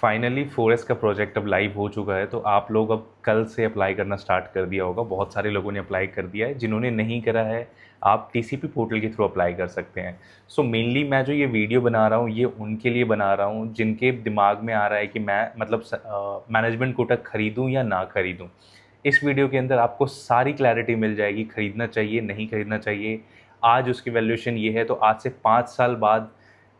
Finally 4S का project अब live हो चुका है, तो आप लोग अब कल से अप्लाई करना स्टार्ट कर दिया होगा। बहुत सारे लोगों ने अप्लाई कर दिया है। जिन्होंने नहीं करा है, आप टीसीपी पोर्टल के थ्रू अप्लाई कर सकते हैं। सो मेनली मैं जो ये वीडियो बना रहा हूँ, ये उनके लिए बना रहा हूँ जिनके दिमाग में आ रहा है कि मैं मतलब मैनेजमेंट कोटा खरीदूँ या ना खरीदूँ। इस वीडियो के अंदर आपको सारी क्लैरिटी मिल जाएगी, खरीदना चाहिए नहीं खरीदना चाहिए। आज उसकी वैल्यूएशन ये है, तो आज से 5 साल बाद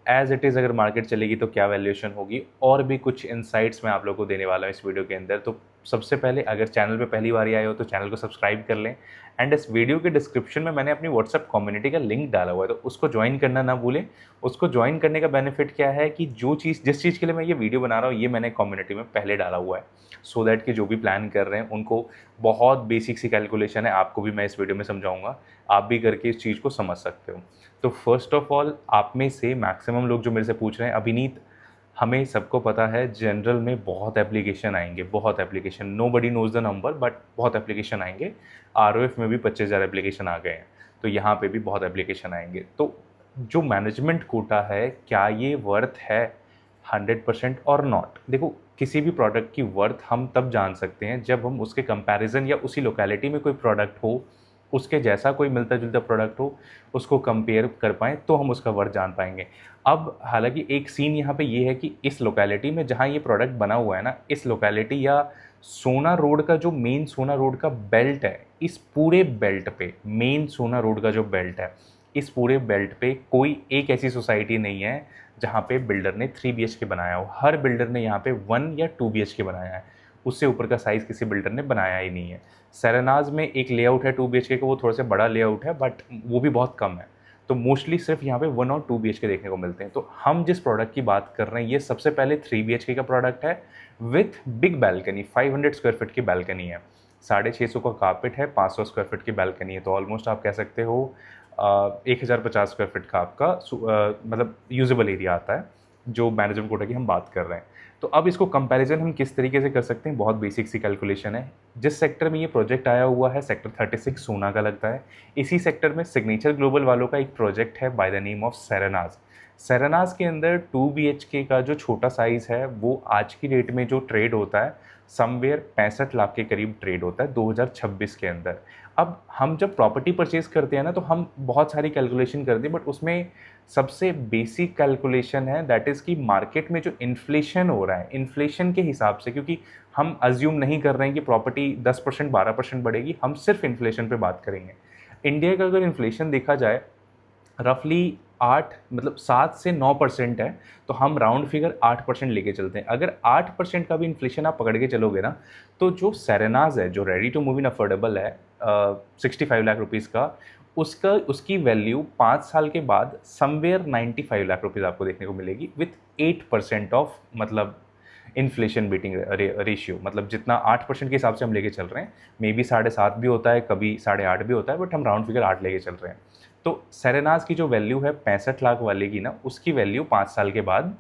एज़ इट इज़ अगर मार्केट चलेगी तो क्या वैल्यूएशन होगी, और भी कुछ इनसाइट्स मैं आप लोगों को देने वाला हूँ इस वीडियो के अंदर। तो सबसे पहले, अगर चैनल पे पहली बार आए हो तो चैनल को सब्सक्राइब कर लें। एंड इस वीडियो के डिस्क्रिप्शन में मैंने अपनी व्हाट्सएप कम्युनिटी का लिंक डाला हुआ है, तो उसको ज्वाइन करना ना भूलें। उसको ज्वाइन करने का बेनिफिट क्या है कि जिस चीज़ के लिए मैं ये वीडियो बना रहा हूँ, ये मैंने कम्युनिटी में पहले डाला हुआ है, सो दैट कि जो भी प्लान कर रहे हैं उनको बहुत बेसिक सी कैलकुलेशन है, आपको भी मैं इस वीडियो में समझाऊंगा, आप भी करके इस चीज़ को समझ सकते हो। तो फर्स्ट ऑफ ऑल, आप में से मैक्सिमम लोग जो मेरे से पूछ रहे हैं, अभिनीत, हमें सबको पता है जनरल में बहुत एप्लीकेशन आएंगे, बहुत application, nobody knows the number, but बहुत एप्लीकेशन आएंगे। आरओएफ में भी 25,000 एप्लीकेशन आ गए हैं, तो यहाँ पे भी बहुत एप्लीकेशन आएंगे। तो जो मैनेजमेंट कोटा है, क्या ये वर्थ है 100% और नॉट? देखो, किसी भी प्रोडक्ट की वर्थ हम तब जान सकते हैं जब हम उसके कंपैरिजन या उसी लोकेलिटी में कोई प्रोडक्ट हो, उसके जैसा कोई मिलता जुलता प्रोडक्ट हो, उसको कंपेयर कर पाएँ, तो हम उसका वर्थ जान पाएंगे। अब हालांकि एक सीन यहाँ पे ये है कि इस लोकेलिटी में जहाँ ये प्रोडक्ट बना हुआ है ना, इस लोकेलिटी या सोना रोड का जो मेन सोना रोड का बेल्ट है, इस पूरे बेल्ट पे, मेन सोना रोड का जो बेल्ट है, इस पूरे बेल्ट पे कोई एक ऐसी सोसाइटी नहीं है जहाँ पे बिल्डर ने 3 BHK बनाया हो। हर बिल्डर ने यहाँ पे 1 या 2 BHK बनाया है, उससे ऊपर का साइज़ किसी बिल्डर ने बनाया ही नहीं है। सेरेनाज में एक लेआउट है 2 BHK का, वो थोड़ा सा बड़ा लेआउट है, बट वो भी बहुत कम है। तो मोस्टली सिर्फ यहाँ पे 1 और 2 BHK देखने को मिलते हैं। तो हम जिस प्रोडक्ट की बात कर रहे हैं, ये सबसे पहले 3 BHK का प्रोडक्ट है with big balcony, 500 square feet की बैल्कनी है, 650 का कारपेट है, 500 स्क्वायर फीट की बैल्कनी है। तो ऑलमोस्ट आप कह सकते हो 1050 स्क्वायर फीट का आपका मतलब यूजेबल एरिया आता है, जो मैनेजमेंट कोटा की हम बात कर रहे हैं। तो अब इसको कंपैरिजन हम किस तरीके से कर सकते हैं, बहुत बेसिक सी कैलकुलेशन है। जिस सेक्टर में ये प्रोजेक्ट आया हुआ है, सेक्टर 36 सोना का लगता है। इसी सेक्टर में सिग्नेचर ग्लोबल वालों का एक प्रोजेक्ट है बाय द नेम ऑफ सेरेनाज। सेरेनाज के अंदर 2 BHK का जो छोटा साइज़ है, वो आज की डेट में जो ट्रेड होता है, समवेयर 65 लाख के करीब ट्रेड होता है 2026 के अंदर। अब हम जब प्रॉपर्टी परचेज करते हैं ना, तो हम बहुत सारी कैलकुलेशन करते हैं, बट उसमें सबसे बेसिक कैलकुलेशन है दैट इज़ कि मार्केट में जो इन्फ्लेशन हो रहा है, इन्फ्लेशन के हिसाब से, क्योंकि हम अज्यूम नहीं कर रहे हैं कि प्रॉपर्टी 10% 12% बढ़ेगी, हम सिर्फ इन्फ्लेशन पे बात करेंगे। इंडिया का अगर इन्फ्लेशन देखा जाए, रफली 8 मतलब 7 से 9% है, तो हम राउंड फिगर 8% लेके चलते हैं। अगर 8% का भी इन्फ्लेशन आप पकड़ के चलोगे ना, तो जो सेरेनाज है, जो ready to move in affordable है 65 लाख रुपीज़ का, उसकी वैल्यू 5 साल के बाद समवेयर 95 लाख रुपीज़ आपको देखने को मिलेगी विथ 8% ऑफ मतलब इन्फ्लेशन बीटिंग रेशियो। मतलब जितना 8% के हिसाब से हम लेके चल रहे हैं, मे बी 7.5 भी होता है, कभी 8.5 भी होता है, बट हम राउंड फिगर 8 लेके चल रहे हैं। तो सेरेनाज की जो वैल्यू है 65 लाख वाले की ना, उसकी वैल्यू 5 साल के बाद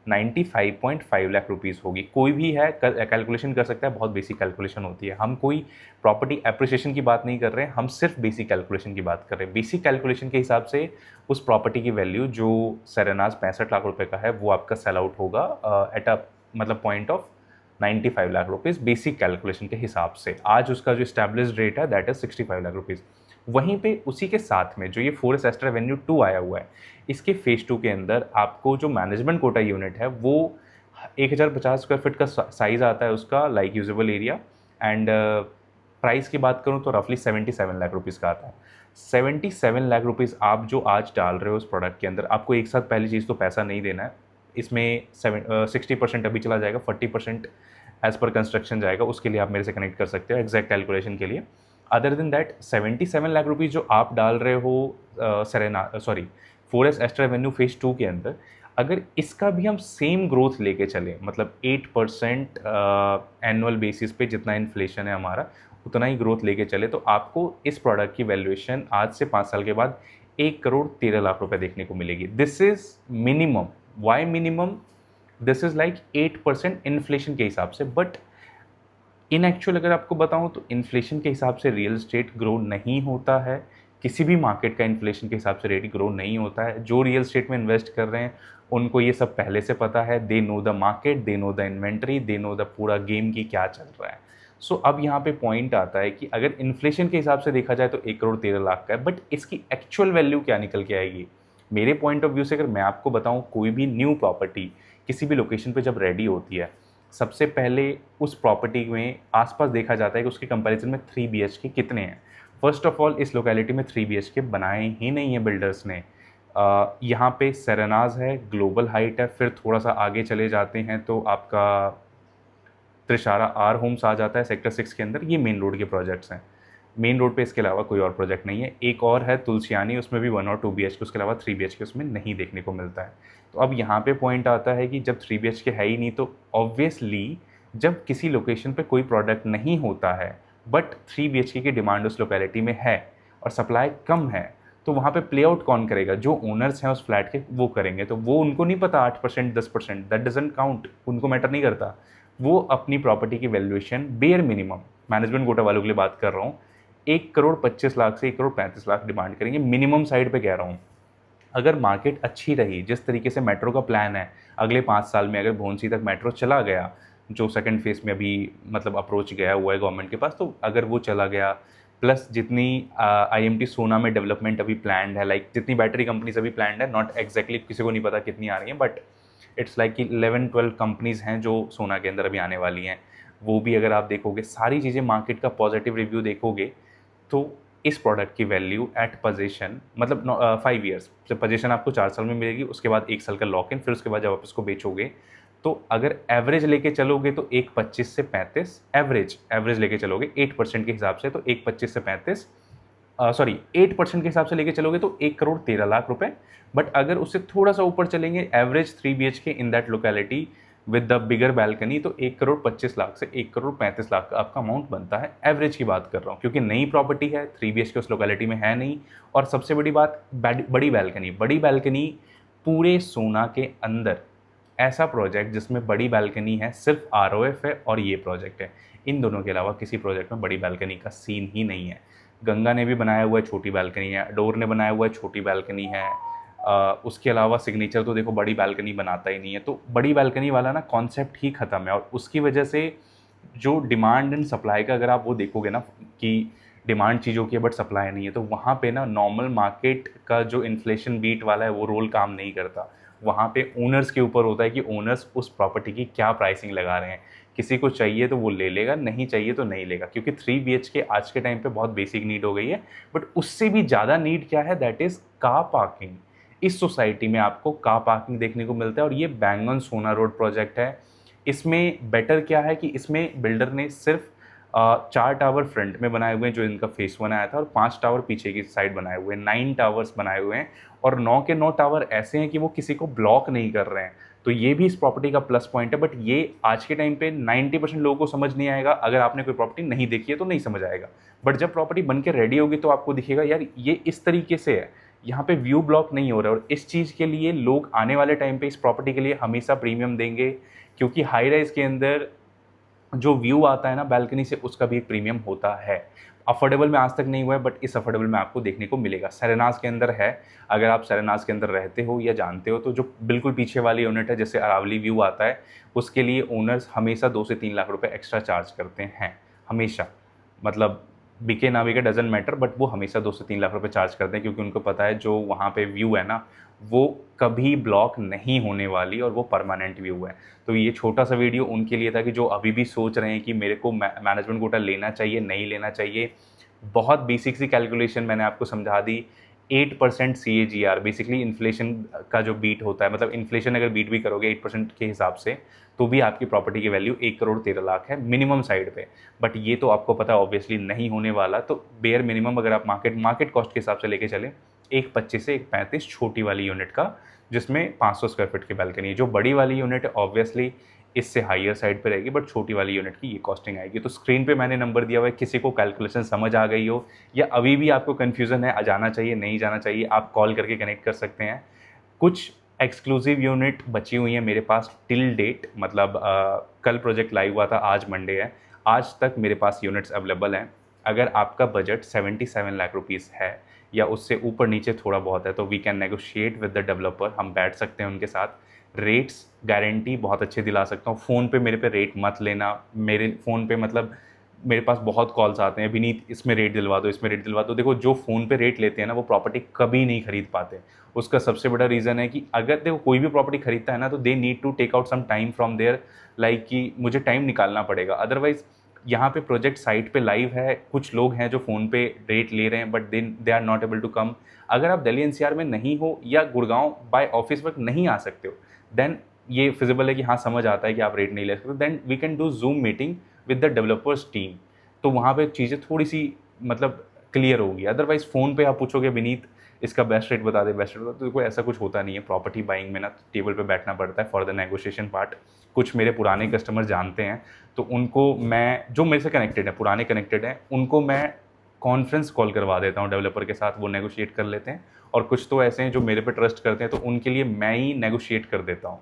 95.5 लाख रुपीज़ होगी। कोई भी है कैलकुलेशन कर सकता है, बहुत बेसिक कैलकुलेशन होती है। हम कोई प्रॉपर्टी एप्रिसिएशन की बात नहीं कर रहे हैं, हम सिर्फ बेसिक कैलकुलेशन की बात कर रहे हैं। बेसिक कैलकुलेशन के हिसाब से उस प्रॉपर्टी की वैल्यू जो सेरेनाज 65 लाख रुपए का है, वो आपका सेल आउट होगा एट अ मतलब point of 95 lakh rupees basic calculation के हिसाब से। आज उसका जो स्टैब्लिश्ड रेट है दैट इज़ 65 लाख रुपीज़। वहीं पे उसी के साथ में जो ये 4S एस्टर एवेन्यू 2 आया हुआ है, इसके फेज़ 2 के अंदर आपको जो मैनेजमेंट कोटा यूनिट है, वो 1050 स्क्वायर फीट का साइज़ आता है उसका, like usable area. And price की बात करूँ तो रफली 77 लाख रुपीज़ का आता है। 77 लाख रुपीज़ आप जो आज डाल रहे हो उस प्रोडक्ट के अंदर, आपको एक साथ पहली चीज़ तो पैसा नहीं देना है। इसमें 60% अभी चला जाएगा, 40% एज़ पर कंस्ट्रक्शन जाएगा, उसके लिए आप मेरे से कनेक्ट कर सकते हो एग्जैक्ट कैलकुलेशन के लिए। Other than that 77 lakh rupees जो आप डाल रहे हो 4S एस्टर एवेन्यू फेज़ 2 के अंदर, अगर इसका भी हम सेम ग्रोथ लेके चलें, मतलब 8% एनुअल बेसिस पे जितना इन्फ्लेशन है हमारा, उतना ही ग्रोथ लेके चले, तो आपको इस प्रोडक्ट की वैल्यूएशन आज से 5 साल के बाद 1,13,00,000 रुपये देखने को मिलेगी। This is minimum. Why minimum? This is like 8% inflation के हिसाब से, बट इन एक्चुअल अगर आपको बताऊं तो इन्फ्लेशन के हिसाब से रियल एस्टेट ग्रो नहीं होता है। किसी भी मार्केट का इन्फ्लेशन के हिसाब से रेट ग्रो नहीं होता है। जो रियल एस्टेट में इन्वेस्ट कर रहे हैं उनको ये सब पहले से पता है, they know the market, they know the inventory, they know the पूरा गेम की क्या चल रहा है। सो अब यहाँ पे पॉइंट आता है कि अगर इन्फ्लेशन के हिसाब से देखा जाए तो 1 करोड़ 13 लाख का है, बट इसकी एक्चुअल वैल्यू क्या निकल के आएगी? मेरे पॉइंट ऑफ व्यू से अगर मैं आपको बताऊँ, कोई भी न्यू प्रॉपर्टी किसी भी लोकेशन पे जब रेडी होती है, सबसे पहले उस प्रॉपर्टी में आसपास देखा जाता है कि उसके कंपैरिजन में 3 BHK कितने हैं। फर्स्ट ऑफ ऑल इस लोकेलिटी में 3 BHK बनाए ही नहीं है बिल्डर्स ने। यहाँ पे सेरेनाज है, ग्लोबल हाइट है, फिर थोड़ा सा आगे चले जाते हैं तो आपका त्रिशारा आर होम्स आ जाता है सेक्टर 6 के अंदर। ये मेन रोड के प्रोजेक्ट्स हैं। मेन रोड पे इसके अलावा कोई और प्रोजेक्ट नहीं है। एक और है तुलसियानी, उसमें भी 1 और 2 BHK, उसके अलावा 3 BHK उसमें नहीं देखने को मिलता है। तो अब यहाँ पे पॉइंट आता है कि जब 3 BHK है ही नहीं, तो ऑब्वियसली जब किसी लोकेशन पे कोई प्रोडक्ट नहीं होता है बट 3 BHK की डिमांड उस लोकेलिटी में है और सप्लाई कम है, तो वहाँ पे प्ले आउट कौन करेगा? जो ओनर्स हैं उस फ्लैट के, वो करेंगे। तो वो उनको नहीं पता 8% 10%, दैट डजंट काउंट, उनको मैटर नहीं करता। वो अपनी प्रॉपर्टी की valuation bare minimum, management quota वालों के लिए बात कर रहा हूँ, 1 करोड़ 25 लाख से 1 करोड़ 35 लाख डिमांड करेंगे, मिनिमम साइड पे कह रहा हूँ। अगर मार्केट अच्छी रही, जिस तरीके से मेट्रो का प्लान है, अगले 5 साल में अगर भोंसी तक मेट्रो चला गया, जो सेकंड फेज़ में अभी मतलब अप्रोच गया हुआ है गवर्नमेंट के पास, तो अगर वो चला गया, प्लस जितनी IMT सोना में डेवलपमेंट अभी प्लान्ड है, लाइक जितनी बैटरी कंपनीज अभी प्लान्ड है, नॉट एग्जैक्टली किसी को नहीं पता कितनी आ रही हैं, बट इट्स लाइक कि 11-12 कंपनीज़ हैं जो सोना के अंदर अभी आने वाली हैं। वो भी अगर आप देखोगे, सारी चीज़ें, मार्केट का पॉजिटिव रिव्यू देखोगे, तो इस प्रोडक्ट की वैल्यू एट पोजीशन, मतलब 5 ईयर्स से, पोजीशन आपको 4 साल में मिलेगी, उसके बाद 1 साल का लॉक इन, फिर उसके बाद जब आप इसको बेचोगे, तो अगर एवरेज लेके चलोगे तो 1.25 से 35, एवरेज लेके चलोगे 8% के हिसाब से, तो 1.25 से 35, 8% के हिसाब से लेके चलोगे तो 1 करोड़ 13 लाख रुपए। बट अगर उससे थोड़ा सा ऊपर चलेंगे, average 3 BHK in that locality with the bigger balcony, तो 1 करोड़ 25 लाख से 1 करोड़ 35 लाख का आपका अमाउंट बनता है। एवरेज की बात कर रहा हूँ, क्योंकि नई प्रॉपर्टी है, 3 BHK उस लोकेलिटी में है नहीं। और सबसे बड़ी बात, बड़ी बैल्कनी पूरे सोना के अंदर ऐसा प्रोजेक्ट जिसमें बड़ी बैल्कनी है सिर्फ ROF है और ये प्रोजेक्ट है। इन दोनों के अलावा किसी प्रोजेक्ट में बड़ी बैल्कनी का सीन ही नहीं है। गंगा ने भी बनाया हुआ है, छोटी बैल्कनी है। डोर ने बनाया हुआ है, छोटी बैल्कनी है। उसके अलावा सिग्नेचर तो देखो बड़ी बैल्कनी बनाता ही नहीं है। तो बड़ी बैल्कनी वाला ना कॉन्सेप्ट ही ख़त्म है, और उसकी वजह से जो डिमांड एंड सप्लाई का अगर आप वो देखोगे ना, कि डिमांड चीज़ों की है बट सप्लाई नहीं है, तो वहाँ पे ना नॉर्मल मार्केट का जो इन्फ्लेशन बीट वाला है वो रोल काम नहीं करता। वहाँ पे ओनर्स के ऊपर होता है कि ओनर्स उस प्रॉपर्टी की क्या प्राइसिंग लगा रहे हैं। किसी को चाहिए तो वो ले लेगा, नहीं चाहिए तो नहीं लेगा, क्योंकि 3 BHK आज के टाइम पे बहुत बेसिक नीड हो गई है। बट उससे भी ज़्यादा नीड क्या है, दैट इज़ कार पार्किंग। इस सोसाइटी में आपको कार पार्किंग देखने को मिलता है, और ये बैंगन सोना रोड प्रोजेक्ट है। इसमें बेटर क्या है कि इसमें बिल्डर ने सिर्फ 4 टावर फ्रंट में बनाए हुए हैं, जो इनका फेस 1 आया था, और 5 टावर पीछे की साइड बनाए हुए हैं। 9 टावर्स बनाए हुए हैं, और 9 के 9 टावर ऐसे हैं कि वो किसी को ब्लॉक नहीं कर रहे हैं। तो ये भी इस प्रॉपर्टी का प्लस पॉइंट है। बट ये आज के टाइम पे 90% लोगों को समझ नहीं आएगा। अगर आपने कोई प्रॉपर्टी नहीं देखी है तो नहीं समझ आएगा, बट जब प्रॉपर्टी बन के रेडी होगी तो आपको दिखेगा यार ये इस तरीके से है, यहाँ पे व्यू ब्लॉक नहीं हो रहा है। और इस चीज़ के लिए लोग आने वाले टाइम पे इस प्रॉपर्टी के लिए हमेशा प्रीमियम देंगे, क्योंकि हाई राइज के अंदर जो व्यू आता है ना बैल्कनी से, उसका भी एक प्रीमियम होता है। अफोर्डेबल में आज तक नहीं हुआ है, बट इस अफोर्डेबल में आपको देखने को मिलेगा। सेरेनाज के अंदर है, अगर आप सेरेनाज के अंदर रहते हो या जानते हो, तो जो बिल्कुल पीछे वाली यूनिट है जैसे अरावली व्यू आता है, उसके लिए ओनर्स हमेशा 2 से 3 लाख रुपए एक्स्ट्रा चार्ज करते हैं, हमेशा। मतलब बिके ना बिके डजंट मैटर, बट वो हमेशा 2 से 3 लाख रुपए चार्ज करते हैं, क्योंकि उनको पता है जो वहाँ पे व्यू है ना, वो कभी ब्लॉक नहीं होने वाली, और वो परमानेंट व्यू है। तो ये छोटा सा वीडियो उनके लिए था कि जो अभी भी सोच रहे हैं कि मेरे को मैनेजमेंट कोटा लेना चाहिए नहीं लेना चाहिए। बहुत बेसिक सी कैलकुलेशन मैंने आपको समझा दी। 8% CAGR बेसिकली इन्फ्लेशन का जो बीट होता है, मतलब इन्फ्लेशन अगर बीट भी करोगे 8% के हिसाब से, तो भी आपकी प्रॉपर्टी की वैल्यू 1 करोड़ 13 लाख है मिनिमम साइड पे। बट ये तो आपको पता है ऑब्वियसली नहीं होने वाला। तो बेयर मिनिमम अगर आप मार्केट कॉस्ट के हिसाब से लेके चलें, 1.25 से 1.35 छोटी वाली यूनिट का, जिसमें 500 स्क्वायर फीट की बैल्कनी है। जो बड़ी वाली यूनिट है ऑब्वियसली इससे हाईयर साइड पे रहेगी, बट छोटी वाली यूनिट की ये कॉस्टिंग आएगी। तो स्क्रीन पे मैंने नंबर दिया हुआ है, किसी को कैलकुलेशन समझ आ गई हो या अभी भी आपको कन्फ्यूज़न है जाना चाहिए नहीं जाना चाहिए, आप कॉल करके कनेक्ट कर सकते हैं। कुछ एक्सक्लूसिव यूनिट बची हुई हैं मेरे पास टिल डेट, मतलब कल प्रोजेक्ट लाइव हुआ था, आज मंडे है, आज तक मेरे पास यूनिट्स अवेलेबल हैं। अगर आपका बजट 77 लाख रुपीज़ है या उससे ऊपर नीचे थोड़ा बहुत है तो we can negotiate with the developer, हम बैठ सकते हैं उनके साथ। रेट्स गारंटी बहुत अच्छे दिला सकता हूँ। फ़ोन पे मेरे पे रेट मत लेना, मेरे फ़ोन पे मतलब मेरे पास बहुत कॉल्स आते हैं, विनीत इसमें रेट दिलवा दो, इसमें रेट दिलवा दो। देखो जो फ़ोन पे रेट लेते हैं ना वो प्रॉपर्टी कभी नहीं खरीद पाते। उसका सबसे बड़ा रीज़न है कि अगर देखो कोई भी प्रॉपर्टी खरीदता है ना तो they need to take out some time from there, like कि मुझे टाइम निकालना पड़ेगा। अदरवाइज़ यहाँ पे प्रोजेक्ट साइट पे लाइव है, कुछ लोग हैं जो फ़ोन पे रेट ले रहे हैं but they are not able to come. अगर आप दिल्ली एनसीआर में नहीं हो या गुड़गांव बाय ऑफिस वर्क नहीं आ सकते हो, देन ये फिजिबल है कि हाँ समझ आता है कि आप रेट नहीं ले सकते, then we can do Zoom meeting with the developers team. तो वहाँ पे चीज़ें थोड़ी सी मतलब क्लियर होगी। अदरवाइज फ़ोन पे आप पूछोगे विनीत इसका बेस्ट रेट बता दे, बेस्ट रेट बता, तो कोई ऐसा कुछ होता नहीं है। प्रॉपर्टी बाइंग में ना टेबल पे बैठना पड़ता है फॉर द नेगोशिएशन पार्ट। कुछ मेरे पुराने कस्टमर जानते हैं तो उनको मैं, जो मेरे से कनेक्टेड है, पुराने कनेक्टेड हैं, उनको मैं कॉन्फ्रेंस कॉल करवा देता हूँ डेवलपर के साथ, वो नेगोशिएट कर लेते हैं। और कुछ तो ऐसे हैं जो मेरे पे ट्रस्ट करते हैं तो उनके लिए मैं ही नेगोशिएट कर देता हूँ।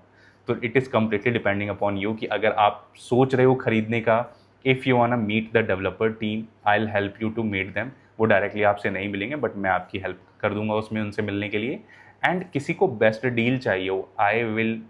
तो it is completely depending upon you कि अगर आप सोच रहे हो खरीदने का, if you want meet the developer team I will help you to meet them. वो डायरेक्टली आपसे नहीं मिलेंगे बट मैं आपकी हेल्प कर दूंगा उसमें उनसे मिलने के लिए। एंड किसी को बेस्ट डील चाहिए हो, आई विल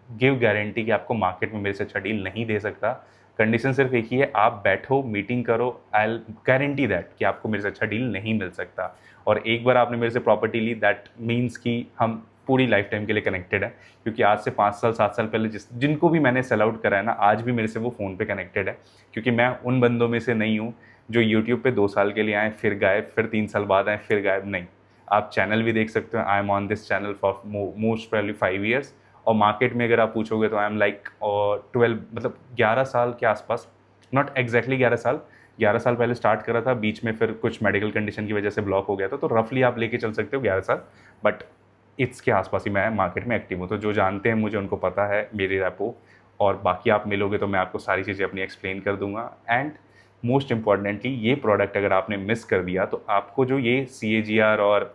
गिव गारंटी कि आपको मार्केट में मेरे से अच्छा डील नहीं दे सकता। कंडीशन सिर्फ एक ही है, आप बैठो मीटिंग करो, आई विल गारंटी दैट कि आपको मेरे से अच्छा डील नहीं मिल सकता। और एक बार आपने मेरे से प्रॉपर्टी ली दैट मीन्स कि हम पूरी लाइफ टाइम के लिए कनेक्टेड है। क्योंकि आज से 5 साल 7 साल पहले जिनको भी मैंने सेल आउट करा है ना, आज भी मेरे से वो फ़ोन पे कनेक्टेड है। क्योंकि मैं उन बंदों में से नहीं हूँ जो यूट्यूब पे 2 साल के लिए आए फिर गायब, फिर 3 साल बाद आए फिर गायब। नहीं, आप चैनल भी देख सकते हो, I am on this channel for most probably 5 years. और मार्केट में अगर आप पूछोगे तो आई एम लाइक 12 मतलब 11 साल के आसपास, नॉट एग्जैक्टली 11 साल, 11 साल पहले स्टार्ट करा था, बीच में फिर कुछ मेडिकल कंडीशन की वजह से ब्लॉक हो गया था, तो रफली आप लेके चल सकते हो 11 साल। बट इसके आसपास ही मैं मार्केट में एक्टिव हूँ। तो जो जानते हैं मुझे उनको पता है मेरी रैपो। और बाकी आप मिलोगे तो मैं आपको सारी चीज़ें अपनी एक्सप्लेन कर दूंगा। एंड मोस्ट इम्पॉर्टेंटली ये प्रोडक्ट अगर आपने मिस कर दिया तो आपको जो ये CAGR और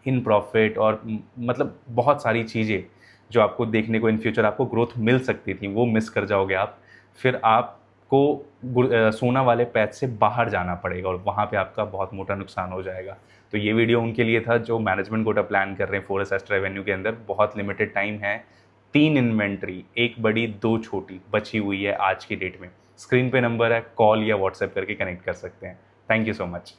इन प्रॉफिट और मतलब बहुत सारी चीज़ें जो आपको देखने को इन फ्यूचर आपको ग्रोथ मिल सकती थी वो मिस कर जाओगे आप। फिर आपको सोना वाले पैच से बाहर जाना पड़ेगा और वहाँ पे आपका बहुत मोटा नुकसान हो जाएगा। तो ये वीडियो उनके लिए था जो मैनेजमेंट कोटा प्लान कर रहे हैं फोरेस्ट एस्टर एवेन्यू के अंदर। बहुत लिमिटेड टाइम है, 3 इन्वेंट्री, 1 बड़ी 2 छोटी बची हुई है आज की डेट में। स्क्रीन पे नंबर है, कॉल या व्हाट्सएप करके कनेक्ट कर सकते हैं। Thank you so much.